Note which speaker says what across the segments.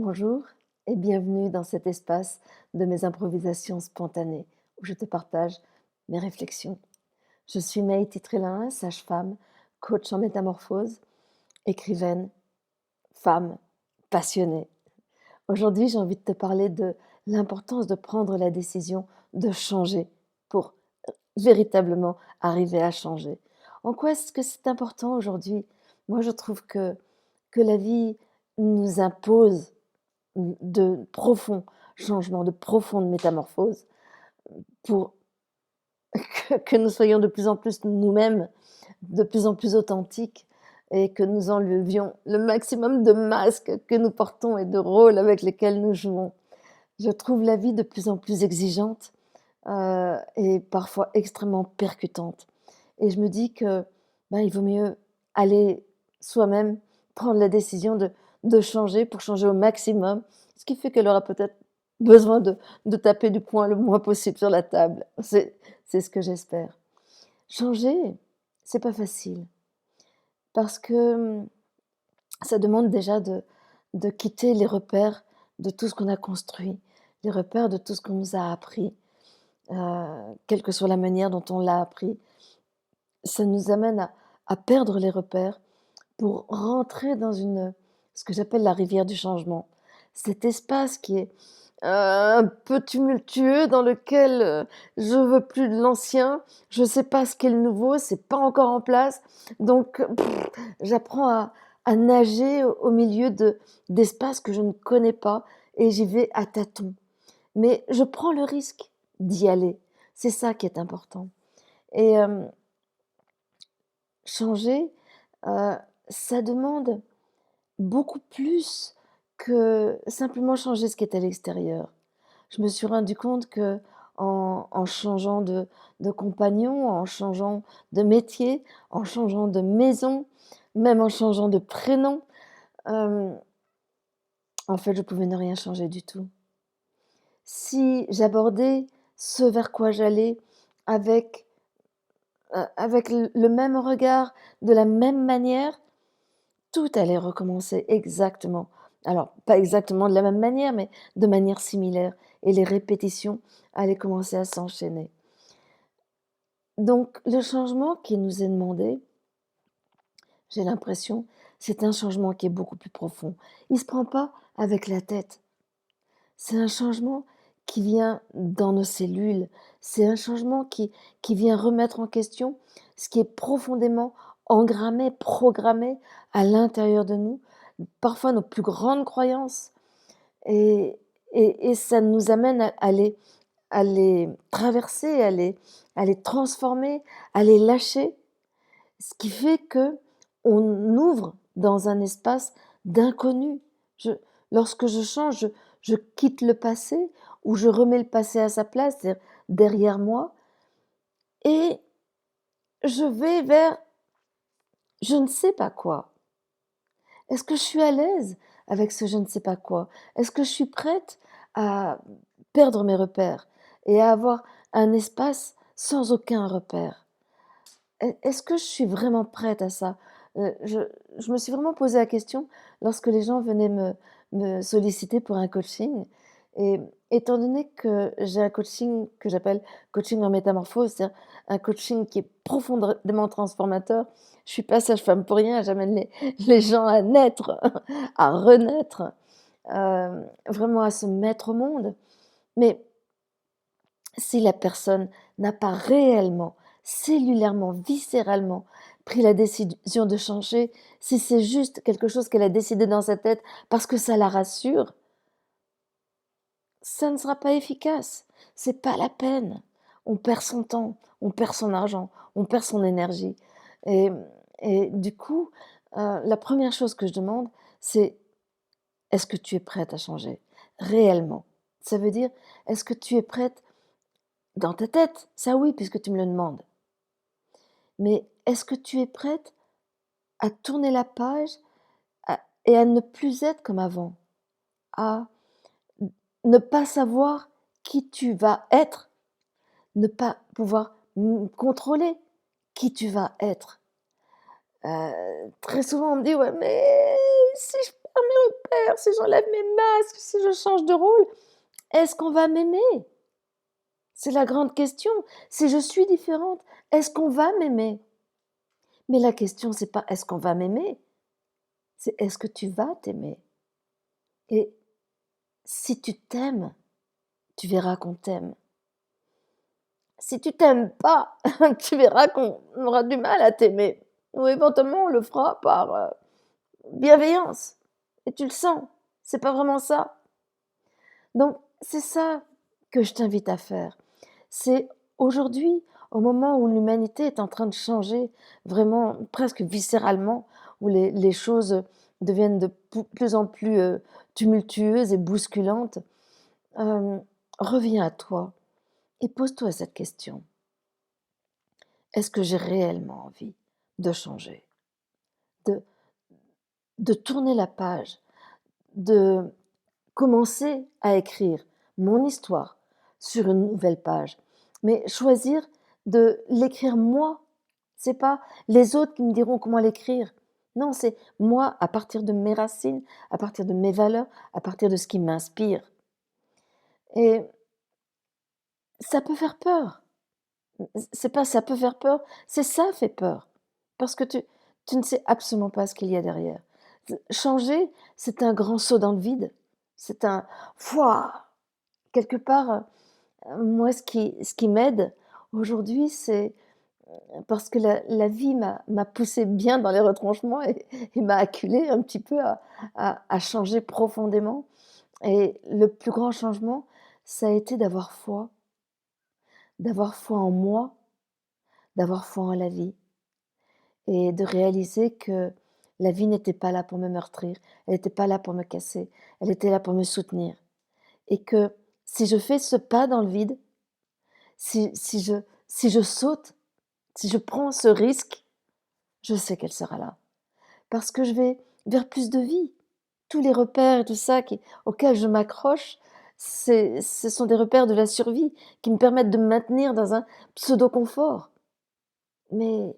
Speaker 1: Bonjour et bienvenue dans cet espace de mes improvisations spontanées où je te partage mes réflexions. Je suis Maïti Trélin, sage-femme, coach en métamorphose, écrivaine, femme, passionnée. Aujourd'hui, j'ai envie de te parler de l'importance de prendre la décision de changer pour véritablement arriver à changer. En quoi est-ce que c'est important aujourd'hui? Moi, je trouve que la vie nous impose de profonds changements, de profondes métamorphoses pour que nous soyons de plus en plus nous-mêmes, de plus en plus authentiques et que nous enlevions le maximum de masques que nous portons et de rôles avec lesquels nous jouons. Je trouve la vie de plus en plus exigeante, et parfois extrêmement percutante et je me dis que, ben, il vaut mieux aller soi-même prendre la décision de changer pour changer au maximum, ce qui fait qu'elle aura peut-être besoin de taper du poing le moins possible sur la table. C'est ce que j'espère. Changer, c'est pas facile parce que, ça demande déjà de quitter les repères de tout ce qu'on a construit, les repères de tout ce qu'on nous a appris, quelle que soit la manière dont on l'a appris. Ça nous amène à perdre les repères pour rentrer dans ce que j'appelle la rivière du changement. Cet espace qui est, un peu tumultueux dans lequel, je veux plus de l'ancien, je sais pas ce qu'est le nouveau, c'est pas encore en place, donc j'apprends à nager au milieu d'espaces que je ne connais pas et j'y vais à tâtons. Mais je prends le risque d'y aller. C'est ça qui est important et changer, heu, ça demande beaucoup plus que simplement changer ce qui est à l'extérieur. Je me suis rendu compte qu'en changeant de compagnon, en changeant de métier, en changeant de maison, même en changeant de prénom, hem, en fait, je pouvais ne rien changer du tout. Si j'abordais ce vers quoi j'allais avec, avec le même regard, de la même manière, tout allait recommencer exactement. Alors, pas exactement de la même manière, mais de manière similaire et les répétitions allaient commencer à s'enchaîner. Donc le changement qui nous est demandé, j'ai l'impression, c'est un changement qui est beaucoup plus profond. Il ne se prend pas avec la tête. C'est un changement qui vient dans nos cellules. C'est un changement qui vient remettre en question ce qui est profondément engrammé, programmé à l'intérieur de nous, parfois nos plus grandes croyances et et ça nous amène à les traverser, à les transformer, à les lâcher, ce qui fait qu'on ouvre dans un espace d'inconnu. Je Lorsque je change, je quitte le passé ou je remets le passé à sa place, c'est-à-dire derrière moi et je vais vers je ne sais pas quoi. Est-ce que je suis à l'aise avec ce je ne sais pas quoi? Est-ce que je suis prête à perdre mes repères et à avoir un espace sans aucun repère? Est-ce que je suis vraiment prête à ça? Je me suis vraiment posé la question lorsque les gens venaient me solliciter pour un coaching et étant donné que j'ai un coaching que j'appelle coaching en métamorphose, c'est-à-dire un coaching qui est profondément transformateur. Je suis pas sage-femme pour rien, j'amène les gens à naître, à renaître, vraiment à se mettre au monde. Mais si la personne n'a pas réellement, cellulairement, viscéralement pris la décision de changer, si c'est juste quelque chose qu'elle a décidé dans sa tête parce que ça la rassure, ça ne sera pas efficace. C'est pas la peine. On perd son temps, on perd son argent, on perd son énergie. Et, et du coup, la première chose que je demande, c'est est-ce que tu es prête à changer réellement? Ça veut dire, est-ce que tu es prête dans ta tête? Ça oui, puisque tu me le demandes. Mais est-ce que tu es prête à tourner la page et à ne plus être comme avant? À ne pas savoir qui tu vas être, ne pas pouvoir contrôler qui tu vas être. Très souvent, on me dit: «Ouais, mais si je repères, si j'enlève mes masques, si je change de rôle, est-ce qu'on va m'aimer? C'est la grande question. Si je suis différente, est-ce qu'on va m'aimer? Mais la question, c'est pas est-ce qu'on va m'aimer, c'est est-ce que tu vas t'aimer? Et si tu t'aimes, tu verras qu'on t'aime. Si tu t'aimes pas, tu verras qu'on aura du mal à t'aimer. Ou éventuellement, on le fera par bienveillance. Et tu le sens. C'est pas vraiment ça. Donc, c'est ça que je t'invite à faire. C'est aujourd'hui, au moment où l'humanité est en train de changer vraiment presque viscéralement, où les choses deviennent de plus en plus tumultueuses et bousculantes, euh, reviens à toi et pose-toi cette question. Est-ce que j'ai réellement envie de changer, de, de tourner la page, de commencer à écrire mon histoire sur une nouvelle page, mais choisir de l'écrire moi. C'est pas les autres qui me diront comment l'écrire. Non, c'est moi à partir de mes racines, à partir de mes valeurs, à partir de ce qui m'inspire. Et ça peut faire peur. C'est pas ça peut faire peur, c'est ça fait peur. Parce que tu ne sais absolument pas ce qu'il y a derrière. Changer, c'est un grand saut dans le vide. C'est un Fouah! Quelque part, moi, ce qui m'aide aujourd'hui, c'est parce que la vie m'a poussée bien dans les retranchements et m'a acculée un petit peu à changer profondément. Et le plus grand changement, ça a été d'avoir foi en moi, d'avoir foi en la vie et de réaliser que la vie n'était pas là pour me meurtrir, elle n'était pas là pour me casser, elle était là pour me soutenir. Et que si je fais ce pas dans le vide, si je saute, si je prends ce risque, je sais qu'elle sera là. Parce que je vais vers plus de vie. Tous les repères et tout ça auxquels je m'accroche, ce sont des repères de la survie qui me permettent de me maintenir dans un pseudo-confort. Mais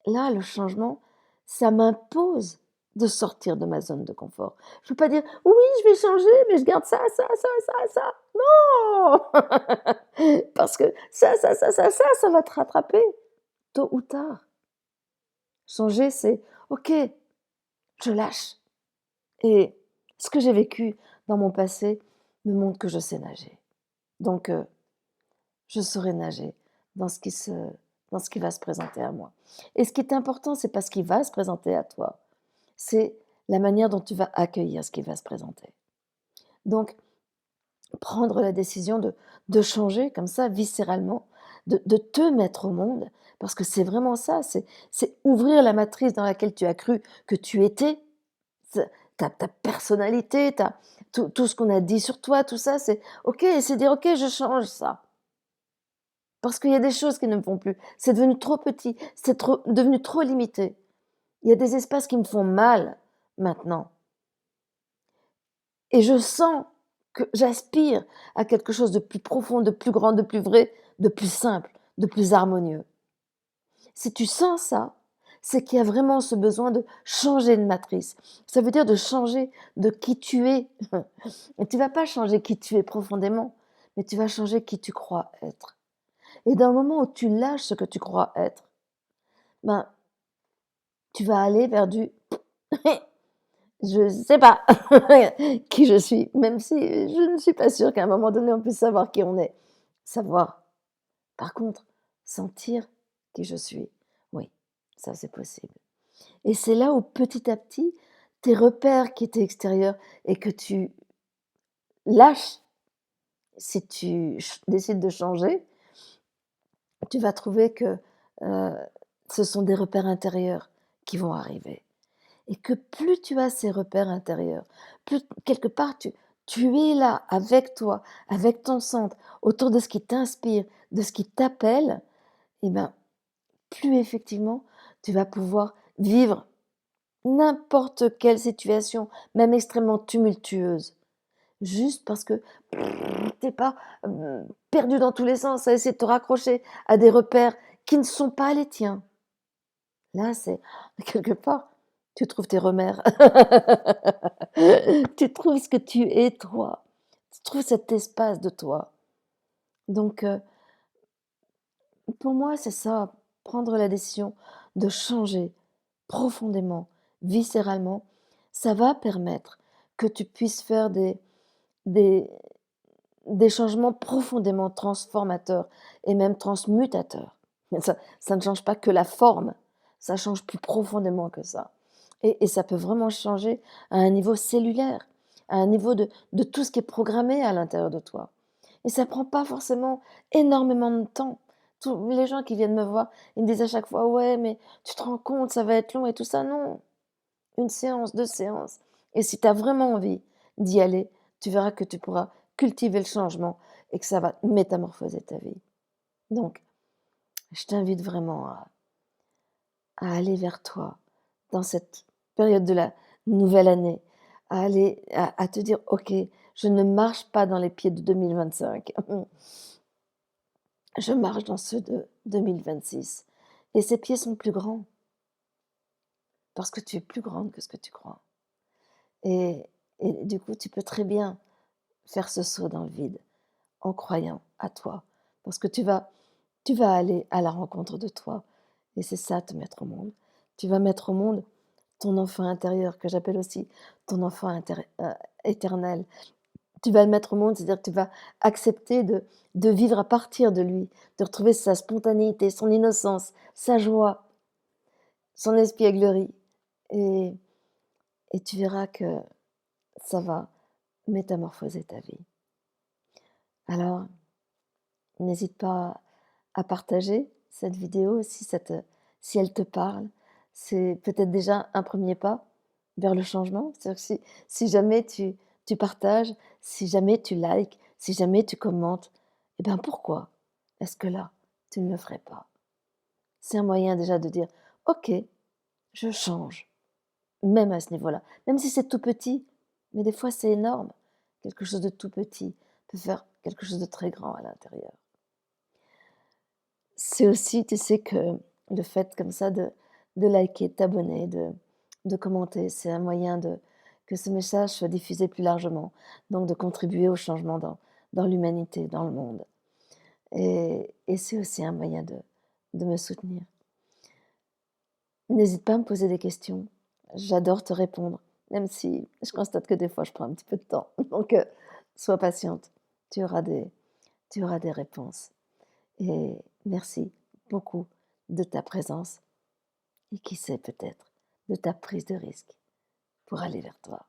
Speaker 1: là, le changement, ça m'impose de sortir de ma zone de confort. Je ne peux pas dire: «Oui, je vais changer, mais je garde ça, ça, ça, ça, ça». Non! Parce que ça va te rattraper tôt ou tard. Changer, c'est: «OK, je lâche» et ce que j'ai vécu dans mon passé me montre que je sais nager. Donc je saurai nager dans dans ce qui va se présenter à moi. Et ce qui est important, c'est pas ce qui va se présenter à toi, c'est la manière dont tu vas accueillir ce qui va se présenter. Donc, prendre la décision de changer comme ça, viscéralement, de te mettre au monde, parce que c'est vraiment ça, c'est ouvrir la matrice dans laquelle tu as cru que tu étais, ta personnalité, tout ce qu'on a dit sur toi, tout ça, c'est OK, et c'est dire: «OK, je change ça». Parce qu'il y a des choses qui ne me font plus. C'est devenu trop petit, c'est devenu trop limité. Il y a des espaces qui me font mal maintenant. Et je sens que j'aspire à quelque chose de plus profond, de plus grand, de plus vrai, de plus simple, de plus harmonieux. Si tu sens ça, c'est qu'il y a vraiment ce besoin de changer de matrice. Ça veut dire de changer de qui tu es. Et tu vas pas changer qui tu es profondément, mais tu vas changer qui tu crois être. Et dans le moment où tu lâches ce que tu crois être, ben, tu vas aller vers du je sais pas qui je suis, même si je ne suis pas sûre qu'à un moment donné, on puisse savoir qui on est. Savoir. Par contre, sentir qui je suis, oui, ça c'est possible. Et c'est là où petit à petit, tes repères qui étaient extérieurs et que tu lâches, si tu décides de changer, tu vas trouver que euh, ce sont des repères intérieurs qui vont arriver. Et que plus tu as ces repères intérieurs, plus quelque part tu es là avec toi, avec ton centre, autour de ce qui t'inspire, de ce qui t'appelle, et ben plus effectivement tu vas pouvoir vivre n'importe quelle situation, même extrêmement tumultueuse, juste parce que t'es pas perdu dans tous les sens à essayer de te raccrocher à des repères qui ne sont pas les tiens. Là, c'est quelque part. Tu trouves tes repères. Tu trouves ce que tu es toi. Tu trouves cet espace de toi. Donc, pour moi, c'est ça, prendre la décision de changer profondément, viscéralement, ça va permettre que tu puisses faire des des changements profondément transformateurs et même transmutateurs. Ça ne change pas que la forme, ça change plus profondément que ça. Et ça peut vraiment changer à un niveau cellulaire, à un niveau de tout ce qui est programmé à l'intérieur de toi. Et ça prend pas forcément énormément de temps. Tous les gens qui viennent me voir, ils me disent à chaque fois: «Ouais, mais tu te rends compte, ça va être long et tout ça». Non, une séance, 2 séances, et si tu as vraiment envie d'y aller, tu verras que tu pourras cultiver le changement et que ça va métamorphoser ta vie. Donc, je t'invite vraiment à aller vers toi dans cette période de la nouvelle année, à aller à te dire: «OK, je ne marche pas dans les pieds de 2025, je marche dans ceux de 2026 et ces pieds sont plus grands parce que tu es plus grande que ce que tu crois». Et du coup, tu peux très bien faire ce saut dans le vide en croyant à toi. Parce que tu vas aller à la rencontre de toi et c'est ça te mettre au monde. Tu vas mettre au monde ton enfant intérieur que j'appelle aussi ton enfant éternel. Tu vas le mettre au monde, c'est-à-dire que tu vas accepter de vivre à partir de lui, de retrouver sa spontanéité, son innocence, sa joie, son espièglerie et et tu verras que ça va métamorphoser ta vie. Alors, n'hésite pas à partager cette vidéo si elle te parle. C'est peut-être déjà un premier pas vers le changement. C'est-à-dire que si jamais tu partages, si jamais tu likes, si jamais tu commentes, eh bien pourquoi est-ce que là, tu ne le ferais pas? C'est un moyen déjà de dire: «OK, je change», même à ce niveau-là. Même si c'est tout petit, mais des fois c'est énorme. Quelque chose de tout petit peut faire quelque chose de très grand à l'intérieur. C'est aussi, tu sais, que le fait comme ça de liker, de t'abonner, de commenter, c'est un moyen de que ce message soit diffusé plus largement, donc de contribuer au changement dans l'humanité, dans le monde. Et c'est aussi un moyen de me soutenir. N'hésite pas à me poser des questions, j'adore te répondre, même si je constate que des fois je prends un petit peu de temps. Donc sois patiente, tu auras des réponses. Et merci beaucoup de ta présence et qui sait peut-être de ta prise de risque pour aller vers toi.